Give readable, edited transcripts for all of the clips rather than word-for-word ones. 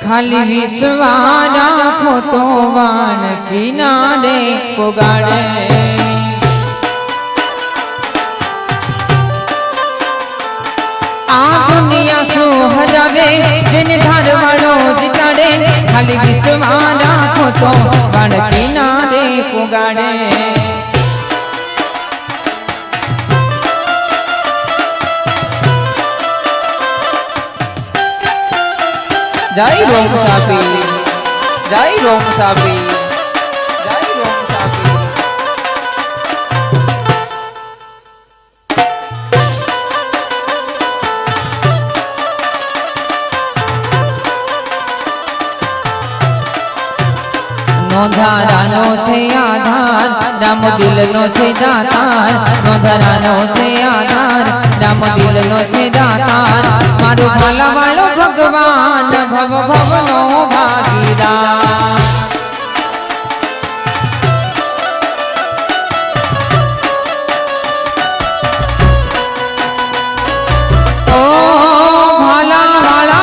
खाली विश्वास राखो तो वाण किनारे पुगाड़े आ दुनिया सो हरावे जिन धार वालो जिताड़े खाली विश्वास राखो तो वाण किनारे पुगाड़े जय रोम साबी जय रोम साबी जय रोम साबी नोधारानो छे आधार राम दिलनो छे दातार नोधारानो छे आधार राम दिलनो छे दातार मारो भला वालो भगवान भव भवनो भागीदार ओ भला वाला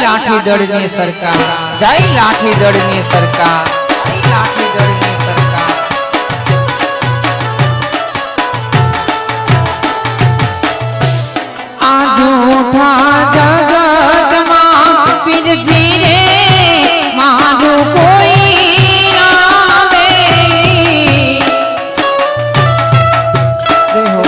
लाठी दड़नी सरकार जय लाठी दड़नी सरकार जय लाठी दड़नी सरकार आज उठा जगत मां पीर जी रे मारू कोई नावे देखो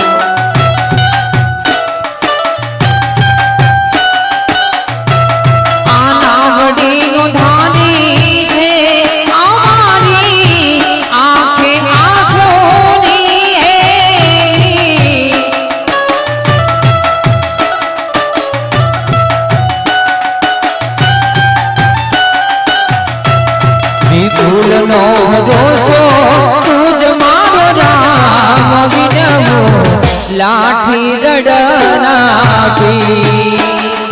फूलनो दोषो तुझ मारो राम विनमो लाठी दड़ना भी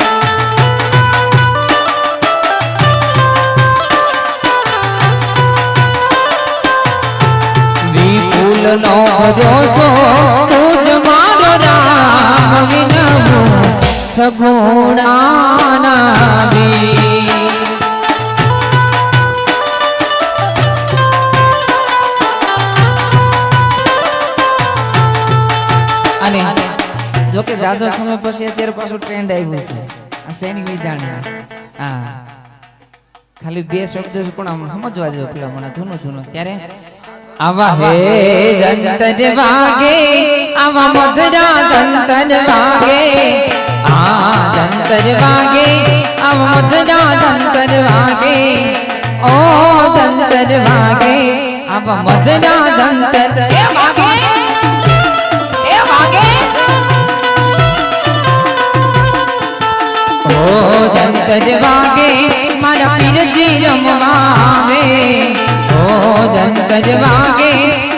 विपुलनो दोषो तुझ मारो राम विनमो सगुणाना भी जो के जाजो समय પછી અત્યારે પાછું ટ્રેન્ડ આવ્યું છે આ શેની વિજાણ હા ખાલી બે શબ્દ પણ આમ સમજવા જેવો પેલા મને ધૂનો ધૂનો ત્યારે આવા હે જંતર વાગે આવા મધરા જંતર વાગે આ જંતર વાગે આવા મધરા જંતર વાગે ઓ જંતર વાગે આવા મધરા જંતર એ વાગે ओ जंतर वागे मारा पीर जी रमवावे ओ जंतर वागे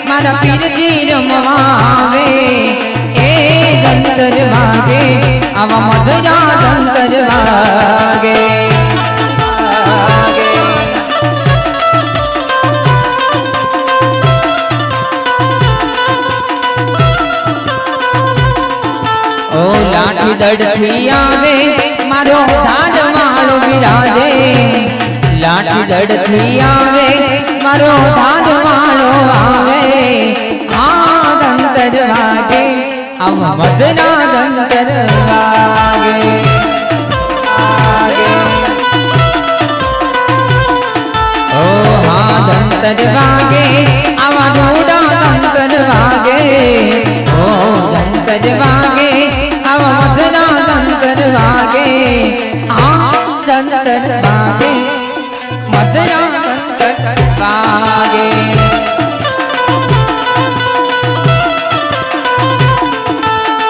मारा पीर जी रमवावे ए जंतर वागे आवा मधुरा जंतर वागे ओ लाठी दड़थी आवे मारो धाड मारो विराजे लाठी दड़थी आवे मारो धाड मारो आवे हाँ दंतर वागे अब मधुरा दंतर वागे ओ हाँ दंतर वागे अब रूड़ा दंतर वागे ओ दंतर वागे अब मधुरा दंतर वागे दंतर वागे मधुरा दंतर वागे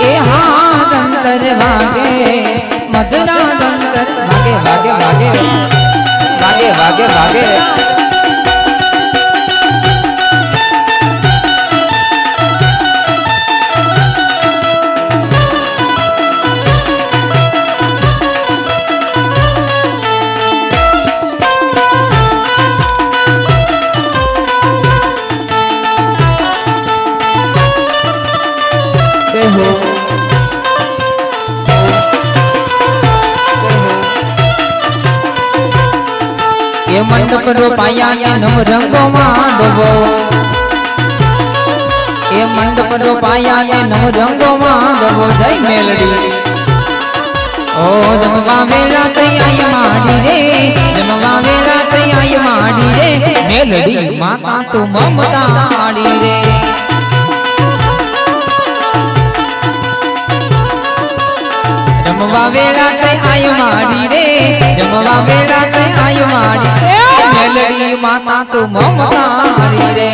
ए हाँ दंतर वागे मधुरा दंतर वागे वागे वागे वागे वागे वागे એ મંડપ રોપાયા ને નવ રંગોમાં ડોબો એ મંડપ રોપાયા ને નવ રંગોમાં ડોબો જય મેલડી ઓ જમવા વેળા તૈયાર માડી રે જમવા વેળા તૈયાર માડી રે મેલડી માતા તું મમતા આડી રે જમવા વેળા તૈયાર માડી રે જમવા વેળા તૈયાર માડી મેલડી માતા તું મમતા આડી રે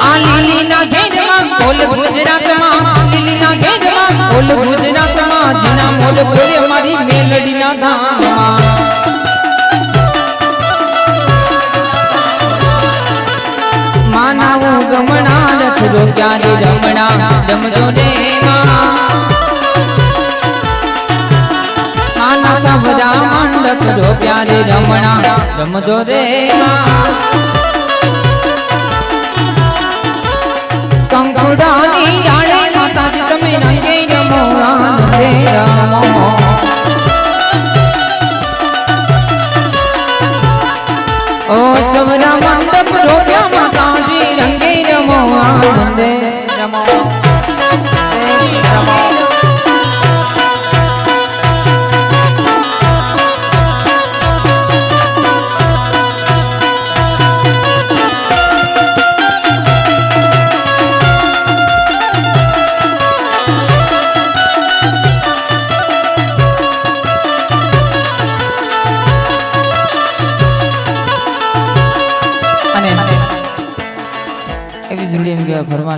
આ લીલીના ઘેરમાં બોલ ગુજરાતમાં લીલીના ઘેરમાં બોલ ગુજરાતમાં જીના મોલ બોલે મારી મેલડીના ધામમાં માનાવું ગમણા રથ રોક્યા રે રમણા રમજો રે માના સવરા મંડપ રોક્યા રે રમણા રમજો રે કંકુડાની આડે માતાજી તમે રંગે રમો આનંદે રમો ઓ સવરા મંડપ રોપ્યા માતાજી રંગે રમો આનંદે રમો રમો એવી જુડી એમ કે ફરવા